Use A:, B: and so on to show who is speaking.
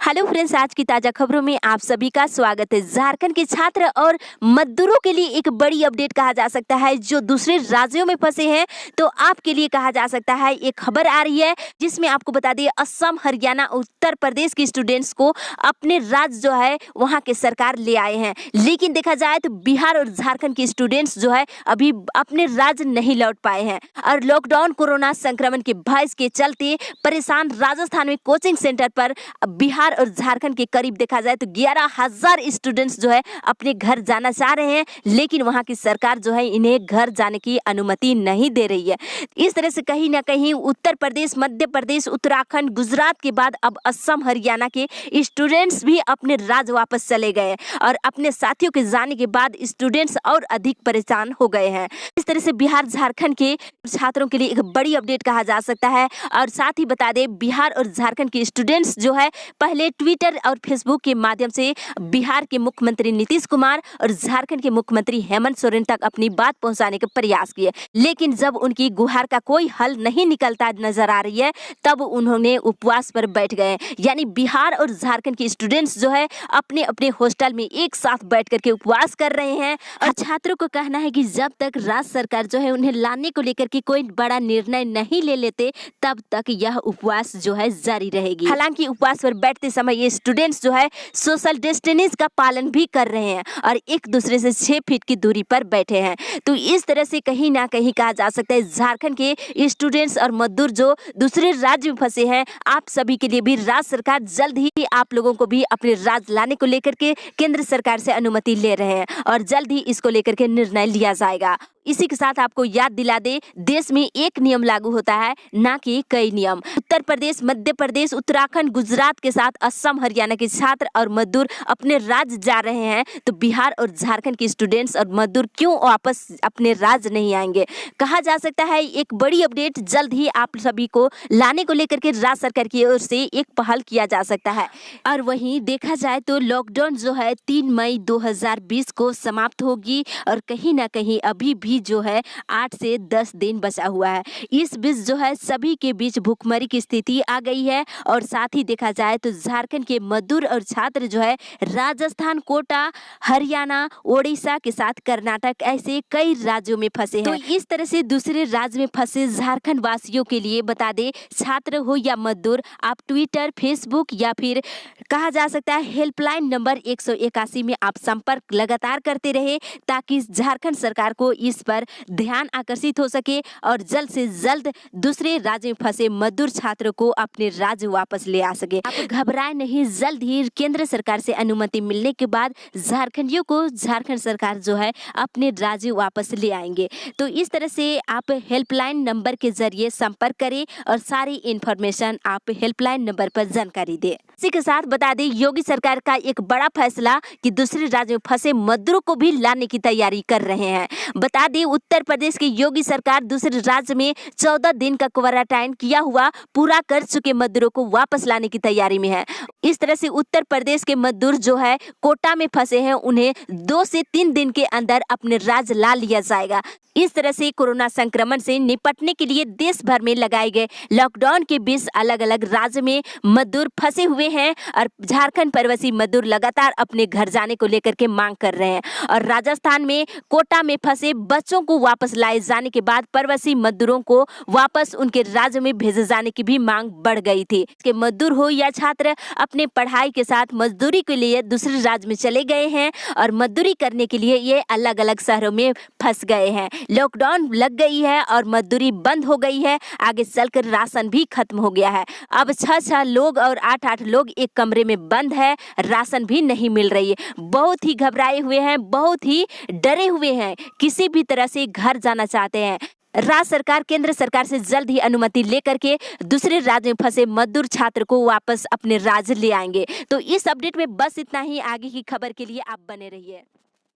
A: Hello friends, आज की ताजा खबरों में आप सभी का स्वागत है। झारखंड के छात्र और मजदूरों के लिए एक बड़ी अपडेट कहा जा सकता है, जो दूसरे राज्यों में फंसे हैं तो आपके लिए कहा जा सकता है। एक खबर आ रही है जिसमें आपको बता दें, असम, हरियाणा, उत्तर प्रदेश के स्टूडेंट्स को अपने राज्य जो है वहां के सरकार ले आए हैं। लेकिन देखा जाए तो बिहार और झारखंड के स्टूडेंट्स जो है अभी अपने राज्य नहीं लौट पाए हैं और लॉकडाउन, कोरोना संक्रमण के भय के चलते परेशान राजस्थान में कोचिंग सेंटर पर बिहार और झारखंड के करीब देखा जाए तो 11,000 स्टूडेंट्स जो है अपने घर जाना चाह रहे हैं, लेकिन वहां की सरकार जो है इन्हें घर जाने की अनुमति नहीं दे रही है। इस तरह से कहीं ना कहीं उत्तर प्रदेश, मध्य प्रदेश, उत्तराखंड, गुजरात के बाद अब असम, हरियाणा के स्टूडेंट्स भी अपने राज्य वापस चले गए और अपने साथियों के जाने के बाद स्टूडेंट्स और अधिक परेशान हो गए हैं। इस तरह से बिहार, झारखंड के छात्रों के लिए एक बड़ी अपडेट कहा जा सकता है। और साथ ही बता दें, बिहार और झारखंड के स्टूडेंट्स जो है पहले ट्विटर और फेसबुक के माध्यम से बिहार के मुख्यमंत्री नीतीश कुमार और झारखंड के मुख्यमंत्री हेमंत सोरेन तक अपनी बात पहुंचाने का प्रयास किए, लेकिन जब उनकी गुहार का कोई हल नहीं निकलता नजर आ रही है तब उन्होंने उपवास पर बैठ गए। यानी बिहार और झारखंड के स्टूडेंट्स जो है अपने अपने हॉस्टल में एक साथ बैठ करके उपवास कर रहे हैं और छात्रों को कहना है कि जब तक राज्य सरकार जो है उन्हें लाने को लेकर के कोई बड़ा निर्णय नहीं ले लेते तब तक यह उपवास जो है जारी रहेगी। हालांकि उपवास पर बैठते समय ये स्टूडेंट्स जो है सोशल डिस्टेंस का पालन भी कर रहे हैं और एक दूसरे से 6 फीट की दूरी पर बैठे हैं। तो इस तरह से कहीं ना कहीं कहा जा सकता है झारखंड के स्टूडेंट्स और मजदूर जो दूसरे राज्य में फंसे हैं, आप सभी के लिए भी राज्य सरकार जल्द ही आप लोगों को भी अपने राज्य लाने को लेकर के केंद्र सरकार से अनुमति ले रहे हैं और जल्द ही इसको लेकर के निर्णय लिया जाएगा। इसी के साथ आपको याद दिला दे, देश में एक नियम लागू होता है, ना कि कई नियम। उत्तर प्रदेश, मध्य प्रदेश, उत्तराखंड, गुजरात के साथ असम, हरियाणा के छात्र और मजदूर अपने राज्य जा रहे हैं, तो बिहार और झारखंड के स्टूडेंट्स और मजदूर क्यों वापस अपने राज्य नहीं आएंगे? कहा जा सकता है एक बड़ी अपडेट जल्द ही आप सभी को लाने को लेकर के राज्य सरकार की ओर से एक पहल किया जा सकता है। और वहीं देखा जाए तो लॉकडाउन जो है 3 मई 2020 को समाप्त होगी और कहीं ना कहीं अभी भी जो है 8 से 10 दिन बचा हुआ है। इस बीच जो है सभी के बीच भूखमरी की स्थिति आ गई है और साथ ही देखा जाए तो झारखंड के मजदूर और छात्र जो है राजस्थान, कोटा, हरियाणा, ओडिशा के साथ कर्नाटक, ऐसे कई राज्यों में फंसे हैं। तो इस तरह से दूसरे राज्य में फंसे झारखंड वासियों के लिए बता दे, छात्र हो या मजदूर, आप ट्विटर, फेसबुक या फिर कहा जा सकता है हेल्पलाइन नंबर 181 में आप संपर्क लगातार करते रहे ताकि झारखंड सरकार को इस पर ध्यान आकर्षित हो सके और जल्द से जल्द दूसरे राज्य में फंसे मजदूर छात्रों को अपने राज्य वापस ले आ सके। आप घबराए नहीं, जल्द ही केंद्र सरकार से अनुमति मिलने के बाद झारखंडियों को झारखंड सरकार जो है अपने राज्य वापस ले आएंगे। तो इस तरह से आप हेल्पलाइन नंबर के जरिए संपर्क करें और सारी इंफॉर्मेशन आप हेल्पलाइन नंबर पर जानकारी दें। इसी के साथ बता दें, योगी सरकार का एक बड़ा फैसला कि दूसरे राज्य में फंसे मजदूरों को भी लाने की तैयारी कर रहे हैं। बता दें, उत्तर प्रदेश की योगी सरकार दूसरे राज्य में 14 दिन का क्वारंटाइन किया हुआ पूरा कर चुके मजदूरों को वापस लाने की तैयारी में है। इस तरह से उत्तर प्रदेश के मजदूर जो है कोटा में फंसे हैं, उन्हें 2 से 3 दिन के अंदर अपने राज्य ला लिया जाएगा। इस तरह से कोरोना संक्रमण से निपटने के लिए देश भर में लगाए गए लॉकडाउन के बीच अलग अलग राज्य में मजदूर फंसे हुए हैं और झारखंड प्रवासी मजदूर लगातार अपने घर जाने को लेकर के मांग कर रहे हैं। और राजस्थान में कोटा में फंसे बच्चों को वापस लाए जाने के बाद प्रवासी मजदूरों को वापस उनके राज्य में भेजे जाने की भी मांग बढ़ गई थी। कि मजदूर हो या छात्र अपने पढ़ाई के साथ मजदूरी के लिए दूसरे राज्य में चले गए हैं और मजदूरी करने के लिए ये अलग अलग शहरों में फंस गए हैं। लॉकडाउन लग गई है और मजदूरी बंद हो गई है, आगे चलकर राशन भी खत्म हो गया है। अब 6-6 लोग और 8-8 लोग एक कमरे में बंद है, राशन भी नहीं मिल रही है। बहुत ही घबराए हुए हैं, बहुत ही डरे हुए हैं, किसी भी तरह से घर जाना चाहते हैं। राज्य सरकार केंद्र सरकार से जल्द ही अनुमति लेकर के दूसरे राज्य में फंसे मजदूर छात्र को वापस अपने राज्य ले आएंगे। तो इस अपडेट में बस इतना ही। आगे की खबर के लिए आप बने रहिए।